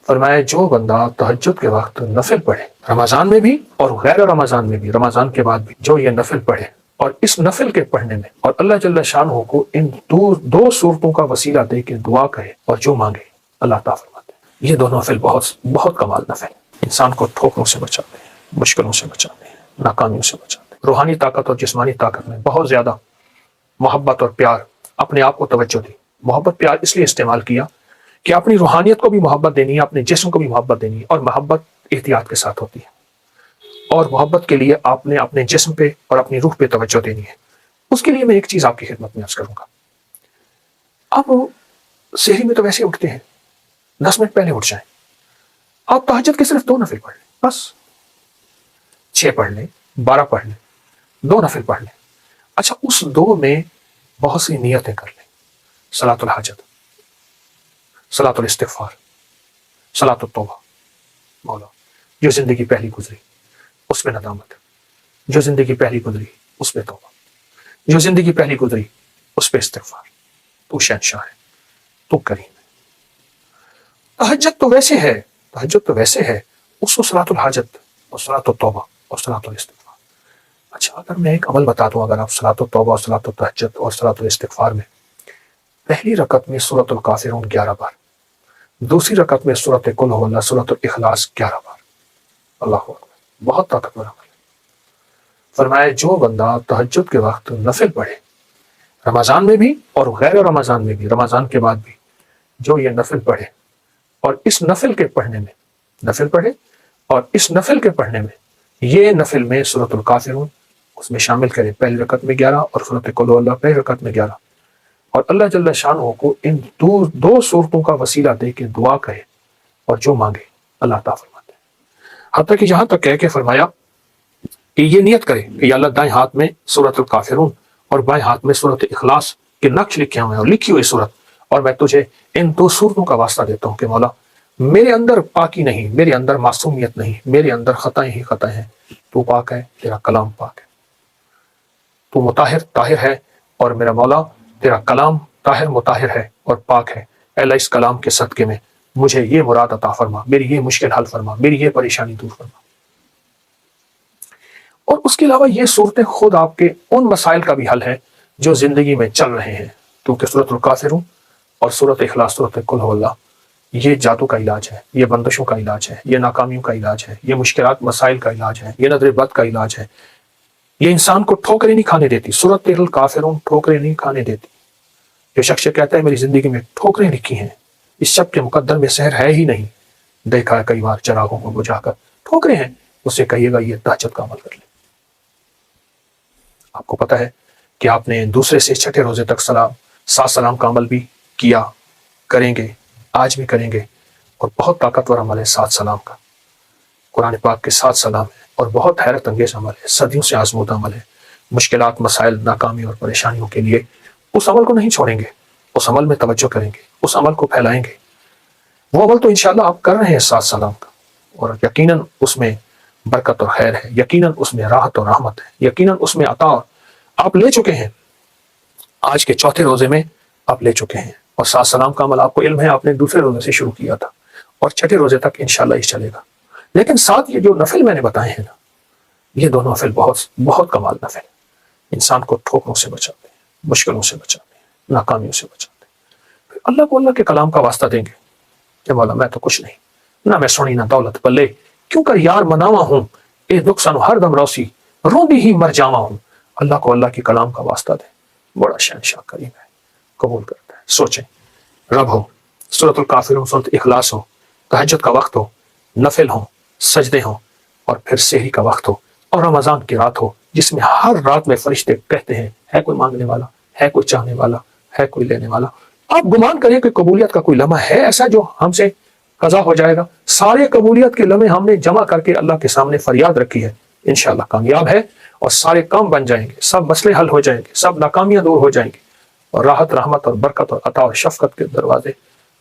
فرمایا جو بندہ تہجد کے وقت نفل پڑھے، رمضان میں بھی اور غیر رمضان میں بھی، رمضان کے بعد بھی، جو یہ نفل پڑھے اور اس نفل کے پڑھنے میں اور اللہ جل شانہ کو ان دو صورتوں کا وسیلہ دے کے دعا کہے اور جو مانگے اللہ تعالیٰ فرماتے ہیں۔ یہ دونوں نفل بہت کمال نفل، انسان کو ٹھوکروں سے بچاتے ہیں، مشکلوں سے بچاتے ہیں، ناکامیوں سے بچاتے ہیں، روحانی طاقت اور جسمانی طاقت میں بہت زیادہ محبت اور پیار، اپنے آپ کو توجہ دی۔ محبت پیار اس لیے استعمال کیا کہ اپنی روحانیت کو بھی محبت دینی ہے، اپنے جسم کو بھی محبت دینی ہے، اور محبت احتیاط کے ساتھ ہوتی ہے، اور محبت کے لیے آپ نے اپنے جسم پہ اور اپنی روح پہ توجہ دینی ہے۔ اس کے لیے میں ایک چیز آپ کی خدمت میں عرض کروں گا۔ آپ سحری میں تو ویسے اٹھتے ہیں، 10 منٹ پہلے اٹھ جائیں، آپ تہجد کے صرف 2 نفل پڑھ لیں، بس 6 پڑھ لیں، 12 پڑھ لیں، 2 نفل پڑھ لیں۔ اچھا، اس 2 میں بہت سی نیتیں کر لیں، صلاۃ الحاجت، صلاۃ الاستغفار، صلاۃ التوبہ۔ مولا جو زندگی پہلی گزری اس پہ ندامت، جو زندگی پہلی گزری اس پہ توبہ، جو زندگی پہلی گزری اس پہ استغفار۔ تو شہنشاہ ہے، تو کریم ہے۔ تہجد تو ویسے ہے، اس کو صلاۃ الحاجت اور صلاۃ التوبہ اور صلاۃ الاستغفار۔ اچھا، اگر میں ایک عمل بتا دوں، اگر آپ صلاۃ التوبہ اور صلاۃ التہجد اور صلاۃ الاستغفار میں پہلی رکعت میں سورۃ الکافرون 11 بار، دوسری رکعت میں سورۃ قل هو اللہ، سورۃ الاخلاص 11 بار، اللہ اکبر، بہت طاقتور عمل ہے۔ فرمایا جو بندہ تہجد کے وقت نفل پڑھے، رمضان میں بھی اور غیر رمضان میں بھی، رمضان کے بعد بھی، جو یہ نفل پڑھے اور اس نفل کے پڑھنے میں، نفل پڑھے اور اس نفل کے پڑھنے میں، یہ نفل میں سورۃ الکافرون اس میں شامل کرے، پہلی رکعت میں 11 اور سورۃ قل هو اللہ پہلی رکعت میں 11، اور اللہ جل شانہ کو ان دو صورتوں کا وسیلہ دے کے دعا کہے اور جو مانگے اللہ تعالیٰ فرماتے ہیں۔ حتیٰ کہ یہاں تک کہہ کے فرمایا کہ یہ نیت کرے کہ یا اللہ دائیں ہاتھ میں سورۃ الکافرون اور بائیں ہاتھ میں سورۃ اخلاص کے نقش لکھے ہوئے ہیں اور لکھی ہوئی صورت، اور میں تجھے ان 2 صورتوں کا واسطہ دیتا ہوں کہ مولا میرے اندر پاکی نہیں، میرے اندر معصومیت نہیں، میرے اندر خطائیں ہی خطائیں ہیں، تو پاک ہے، تیرا کلام پاک ہے، تو مطہر طاہر ہے، اور میرا مولا تیرا کلام طاہر مطہر ہے اور پاک ہے۔ اے اللہ اس کلام کے صدقے میں مجھے یہ مراد عطا فرما، میری یہ مشکل حل فرما، میری یہ پریشانی دور فرما۔ اور اس کے علاوہ یہ صورتیں خود آپ کے ان مسائل کا بھی حل ہے جو زندگی میں چل رہے ہیں، کیونکہ سورۃ الکافرون اور سورۃ اخلاص، سورۃ قل هو اللہ، یہ جادو کا علاج ہے، یہ بندشوں کا علاج ہے، یہ ناکامیوں کا علاج ہے، یہ مشکلات مسائل کا علاج ہے، یہ نظر بد کا علاج ہے، یہ انسان کو ٹھوکریں نہیں کھانے دیتی۔ سورۃ الکافرون ٹھوکریں نہیں کھانے دیتی۔ جو شخص کہتا ہے میری زندگی میں ٹھوکریں لکھی ہیں، اس شب کے مقدر میں سحر ہے ہی نہیں، دیکھا ہے کئی بار چراغوں کو بجھا کر ٹھوکریں ہیں، اسے کہیے گا یہ تہجد کا عمل کر لے۔ آپ کو پتہ ہے کہ آپ نے دوسرے سے 6 روزے تک 7 سلام کا عمل بھی کیا، کریں گے، آج بھی کریں گے، اور بہت طاقتور عمل ہے 7 سلام کا۔ قرآن پاک کے 7 سلام ہے اور بہت حیرت انگیز عمل ہے، صدیوں سے آزمودہ عمل ہے۔ مشکلات، مسائل، ناکامی اور پریشانیوں کے لیے اس عمل کو نہیں چھوڑیں گے، اس عمل میں توجہ کریں گے، اس عمل کو پھیلائیں گے۔ وہ عمل تو انشاءاللہ آپ کر رہے ہیں 7 سلام کا، اور یقیناً اس میں برکت اور خیر ہے، یقیناً اس میں راحت اور رحمت ہے، یقیناً اس میں عطا آپ لے چکے ہیں۔ آج کے 4تھے روزے میں آپ لے چکے ہیں، اور 7 سلام کا عمل آپ کو علم ہے آپ نے دوسرے روزے سے شروع کیا تھا، اور 6 روزے تک انشاءاللہ یہ چلے گا۔ لیکن ساتھ یہ جو نفل میں نے بتائے ہیں نا، یہ دونوں نفل بہت کمال نفل ہے، انسان کو ٹھوکروں سے بچاتے ہیں، مشکلوں سے بچاتے ہیں، ناکامیوں سے بچاتے ہیں۔ پھر اللہ کو اللہ کے کلام کا واسطہ دیں گے کہ مولا میں تو کچھ نہیں، نہ میں سونی نہ دولت پلے، کیوں کر یار مناوا ہوں، اے دکھ سنو ہر دم روسی، رو بھی ہی مر جاوا ہوں۔ اللہ کو اللہ کے کلام کا واسطہ دیں، بڑا شہنشاہ کریم ہے، قبول کرتا ہے۔ سوچیں، رب ہو، سورۃ الکافرون، سورۃ اخلاص ہو، تہجد کا وقت ہو، نفل ہو، سجدے ہوں، اور پھر سحری کا وقت ہو، اور رمضان کی رات ہو، جس میں ہر رات میں فرشتے کہتے ہیں ہے کوئی مانگنے والا، ہے کوئی چاہنے والا، ہے کوئی لینے والا۔ آپ گمان کریں کہ قبولیت کا کوئی لمحہ ہے ایسا جو ہم سے قضا ہو جائے گا؟ سارے قبولیت کے لمحے ہم نے جمع کر کے اللہ کے سامنے فریاد رکھی ہے، انشاءاللہ کامیاب ہے، اور سارے کام بن جائیں گے، سب مسئلے حل ہو جائیں گے، سب ناکامیاں دور ہو جائیں گی، اور راحت، رحمت اور برکت اور عطا اور شفقت کے دروازے،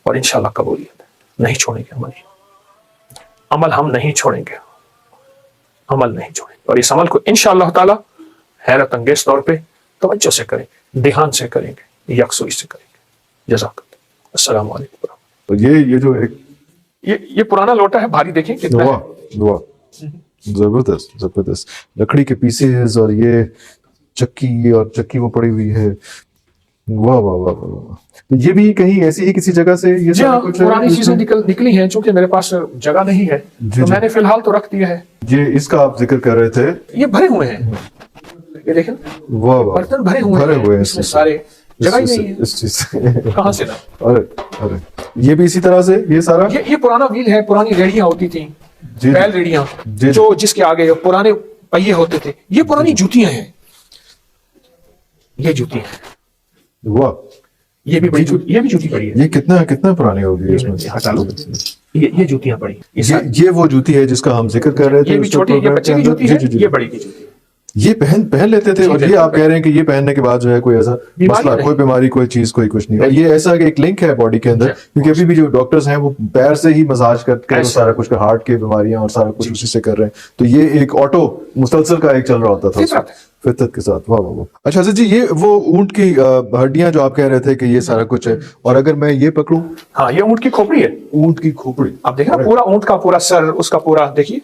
اور انشاءاللہ قبولیت نہیں چھوڑیں گے۔ عمل ہم نہیں چھوڑیں گے، عمل نہیں چھوڑیں گے، اور اس عمل کو انشاءاللہ تعالی حیرت انگیز طور پہ توجہ سے کریں گے، دھیان سے کریں گے، یکسوئی سے کریں گے۔ جزاک اللہ، السلام علیکم۔ تو یہ جو ایک یہ پرانا لوٹا ہے, بھاری دیکھیں کتنا ہے. واہ واہ, زبردست زبردست. لکڑی کے پیسز اور یہ چکی, اور چکی وہ پڑی ہوئی ہے. واہ واہ واہ واہ. تو یہ بھی کہیں ایسی ہی کسی جگہ سے یہ جی ہاں, پرانی چیزیں نکلی ہیں, چونکہ میرے پاس جگہ نہیں ہے تو میں نے فی الحال تو رکھ دیا ہے. یہ اس کا آپ ذکر کر رہے تھے, یہ بھرے ہوئے ہیں, یہ دیکھیں واہ واہ, برتن بھرے ہوئے ہیں اس میں سارے, جگہ ہی نہیں ہے اس چیز سے. کہاں سے نا. ارے ارے, یہ بھی اسی طرح سے یہ سارا, یہ پرانا ویل ہے, پرانی ریڑیاں ہوتی تھیں, بیل ریڑیاں, جو جس کے آگے پرانے پہیے ہوتے تھے. یہ پرانی جوتیاں ہیں, یہ جوتی ہیں. واہ, یہ بھی جوتی پڑی ہے. یہ کتنا پرانی ہوگی اس میں, ہٹا لو, یہ جوتیاں پڑی. یہ وہ جوتی ہے جس کا ہم ذکر کر رہے تھے. یہ بھی چھوٹی, یہ بچے کی جوتی ہے, یہ بڑی کی جوتی ہے. یہ پہن لیتے تھے, اور یہ آپ کہہ رہے ہیں کہ یہ پہننے کے بعد جو ہے کوئی ایسا مسئلہ, کوئی بیماری, کوئی چیز, کوئی کچھ نہیں. اور یہ ایسا کہ ایک لنک ہے باڈی کے اندر, کیونکہ ابھی بھی جو ڈاکٹرز ہیں وہ پیر سے ہی مساج کر کے سارا کچھ, ہارٹ کی بیماریاں اور سارا کچھ اسی سے کر رہے ہیں. تو یہ ایک آٹو مسلسل کا ایک چل رہا ہوتا تھا فطرت کے ساتھ. واہ واہ. اچھا حضرت جی, یہ وہ اونٹ کی ہڈیاں جو آپ کہہ رہے تھے کہ یہ سارا کچھ ہے, اور اگر میں یہ پکڑوں, ہاں یہ اونٹ کی کھوپڑی ہے. اونٹ کی کھوپڑی, اب دیکھیں پورا اونٹ کا پورا سر, اس کا پورا دیکھیے